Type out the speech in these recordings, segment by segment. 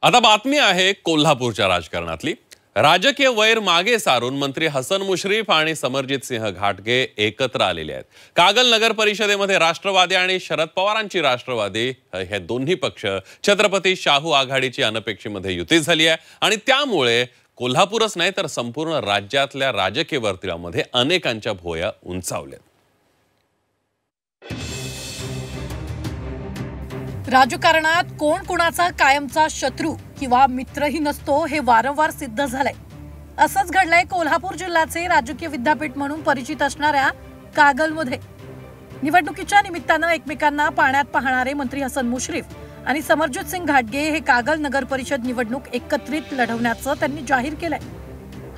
आता बातमी आहे कोल्हापूरच्या राजकारणातली। राजकीय वैर मागे सारून मंत्री हसन मुश्रीफ आणि समरजित सिंह घाटगे एकत्र आलेले आहेत। कागल नगर परिषदेमध्ये राष्ट्रवादी आणि शरद पवारांची राष्ट्रवादी हे दोन्ही पक्ष छत्रपती शाहू आघाडीची अनपेक्षेमध्ये युती झाली आहे आणि त्यामुळे कोल्हापूरच नाही तर संपूर्ण राज्यातल्या राजकीय वर्तुळामध्ये अनेकांच्या भोया उंचावल्यात। राजकारणात कोण कुणाचा कायमचा शत्रू किंवा मित्रही नसतो हे वारंवार सिद्ध झालंय। असंच घडलंय कोल्हापूर जिल्ह्याचे राजकीय विद्यापीठ म्हणून परिचित असणाऱ्या कागलमध्ये। निवडणुकीच्या निमित्तानं एकमेकांना पाण्यात पाहणारे मंत्री हसन मुश्रीफ आणि समरजित सिंह घाटगे हे कागल नगर परिषद निवडणूक एकत्रित लढवण्याचं त्यांनी जाहीर केलंय।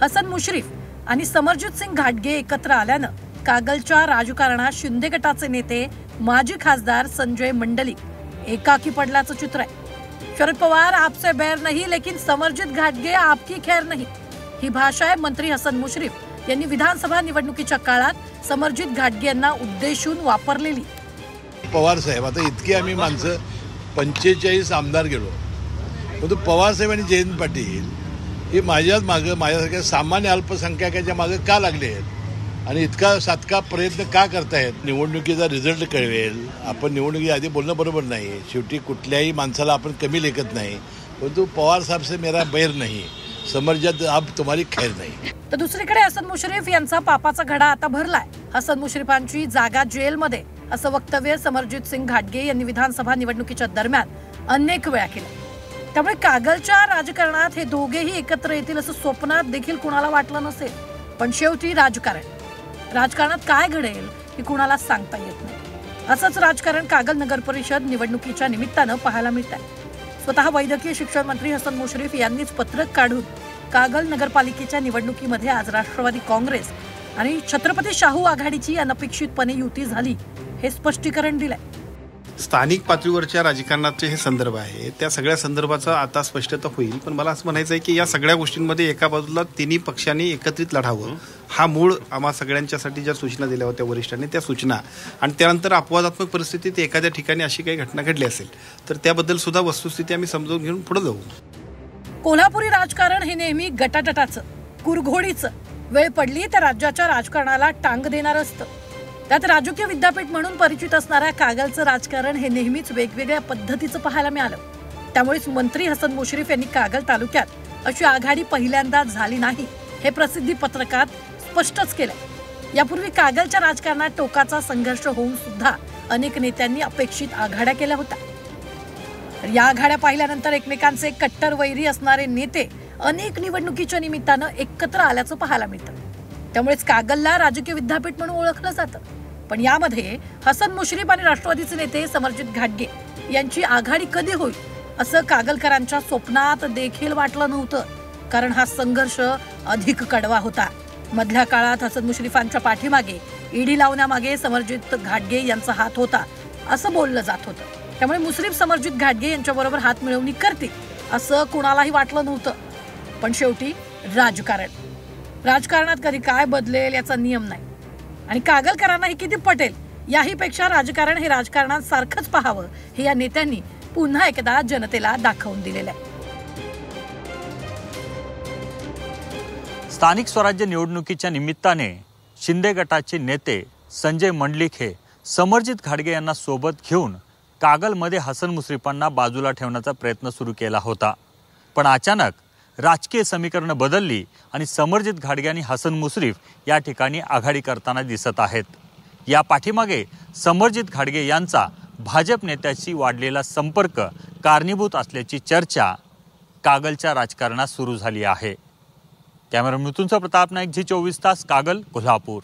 हसन मुश्रीफ आणि समरजित सिंह घाटगे एकत्र आल्यानं कागलच्या राजकारणात शिंदे गटाचे नेते माजी खासदार संजय मंडलिक एकाकी पडल्याचं चित्र आहे। शरद पवार आपसे बैर नहीं लेकिन समरजित घाटगे आपकी खैर नहीं ही भाषा आहे मंत्री हसन मुश्रीफ यांनी विधानसभा निवडणुकीच्या काळात समरजित घाटगे यांना उद्देशून वापरलेली। पवार साहेब आता इतकी आम्ही माणसं 45 आमदार गेलो, परंतु पवार साहेब आणि जयंत पाटील हे माझ्याच मागं माझ्यासारख्या सामान्य अल्पसंख्याकाच्या मागं का लागले आहेत आणि इतका सातका प्रयत्न का करतायत? निवडणुकीचा रिझल्ट कळवेल, आपण निवडणुकीच्या आधी बोलणं बरोबर नाही। शेवटी कुठल्याही माणसाला आपण कमी लेखत नाही, परंतु पवार साहेब से मेरा बैर नहीं, समरजित अब तुम्हारी खैर नहीं। तर दुसरीकडे हसन मुश्रीफ यांचा पापाचा घडा आता भरलाय। हसन मुश्रीफांची जागा जेलमध्ये असं वक्तव्य समरजित सिंह घाटगे यांनी विधानसभा निवडणुकीच्या दरम्यान अनेक वेळा केलं। त्यामुळे कागलच्या राजकारणात हे दोघेही एकत्र येतील असं स्वप्नात देखील कुणाला वाटलं नसेल। पण शेवटी राजकारणात काय घडेल हे कुणाला सांगता येत नाही। असंच राजकारण कागल नगर परिषद निवडणुकीच्या निमित्तानं पाहायला मिळत आहे। स्वतः वैद्यकीय शिक्षण मंत्री हसन मुश्रीफ यांनीच पत्रक काढून कागल नगरपालिकेच्या निवडणुकीमध्ये आज राष्ट्रवादी काँग्रेस आणि छत्रपती शाहू आघाडीची अनपेक्षितपणे युती झाली हे स्पष्टीकरण दिलंय। स्थानिक पातळीवरच्या राजकारणाचे हे संदर्भ आहे, त्या सगळ्या संदर्भाचा आता स्पष्टता होईल। पण मला असं म्हणायचं आहे की या सगळ्या गोष्टींमध्ये एका बाजूला तिन्ही पक्षांनी एकत्रित लढावं हा मूळ आम्हा सगळ्यांच्यासाठी ज्या सूचना दिल्या होत्या वरिष्ठांनी त्या सूचना, आणि त्यानंतर अपवादात्मक परिस्थितीत एखाद्या ठिकाणी अशी काही घटना घडली असेल तर त्याबद्दल सुद्धा वस्तुस्थिती आम्ही समजून घेऊन पुढे जाऊ। कोल्हापुरी राजकारण हे नेहमी गटाटटाचं कुरघोडीचं, वेळ पडली तर राज्याच्या राजकारणाला टांग देणार असतं। त्यात राजकीय विद्यापीठ म्हणून परिचित असणाऱ्या कागलचं राजकारण हे नेहमीच वेगवेगळ्या पद्धतीचं पाहायला मिळालं। त्यामुळेच मंत्री हसन मुश्रीफ यांनी कागल तालुक्यात अशी आघाडी पहिल्यांदा झाली नाही हे प्रसिद्धी पत्रकात स्पष्टच केलंय। यापूर्वी कागलच्या राजकारणात टोकाचा संघर्ष होऊन सुद्धा अनेक नेत्यांनी अपेक्षित आघाड्या केल्या होत्या। या आघाड्या पाहिल्यानंतर एकमेकांचे कट्टर वैरी असणारे नेते अनेक निवडणुकीच्या निमित्तानं एकत्र आल्याचं पाहायला मिळतं। त्यामुळेच कागलला राजकीय विद्यापीठ म्हणून ओळखलं जातं। पण यामध्ये हसन मुश्रीफ आणि राष्ट्रवादीचे नेते समरजित घाटगे यांची आघाडी कधी होईल असं कागलकरांच्या स्वप्नात देखील वाटलं नव्हतं, कारण हा संघर्ष अधिक कडवा होता। मधल्या काळात हसन मुश्रीफांच्या पाठीमागे ईडी लावण्यामागे समरजित घाटगे यांचा हात होता असं बोललं जात होतं। त्यामुळे मुश्रीफ समरजित घाटगे यांच्याबरोबर हात मिळवणी करतील असं कुणालाही वाटलं नव्हतं। पण शेवटी राजकारणात कधी काय बदलेल याचा नियम नाही आणि कागलकरांनाही किती पटेल याही पेक्षा राजकारण हे राजकारणात सारखंच पाहावं हे या नेत्यांनी पुन्हा एकदा जनतेला दाखवून दिलेलं आहे। स्थानिक स्वराज्य निवडणुकीच्या निमित्ताने शिंदे गटाचे नेते संजय मंडलिक हे समरजित घाटगे यांना सोबत घेऊन कागलमध्ये हसन मुश्रीफांना बाजूला ठेवण्याचा प्रयत्न सुरू केला होता। पण अचानक राजकीय समीकरणं बदलली आणि समरजित घाटगे आणि हसन मुश्रीफ या ठिकाणी आघाडी करताना दिसत आहेत। या पाठीमागे समरजित घाटगे यांचा भाजप नेत्याशी वाढलेला संपर्क कारणीभूत असल्याची चर्चा कागलच्या राजकारणात सुरू झाली आहे। कॅमेरा मृत्यूंचा प्रताप नाईक, झी 24 तास, कागल, कोल्हापूर।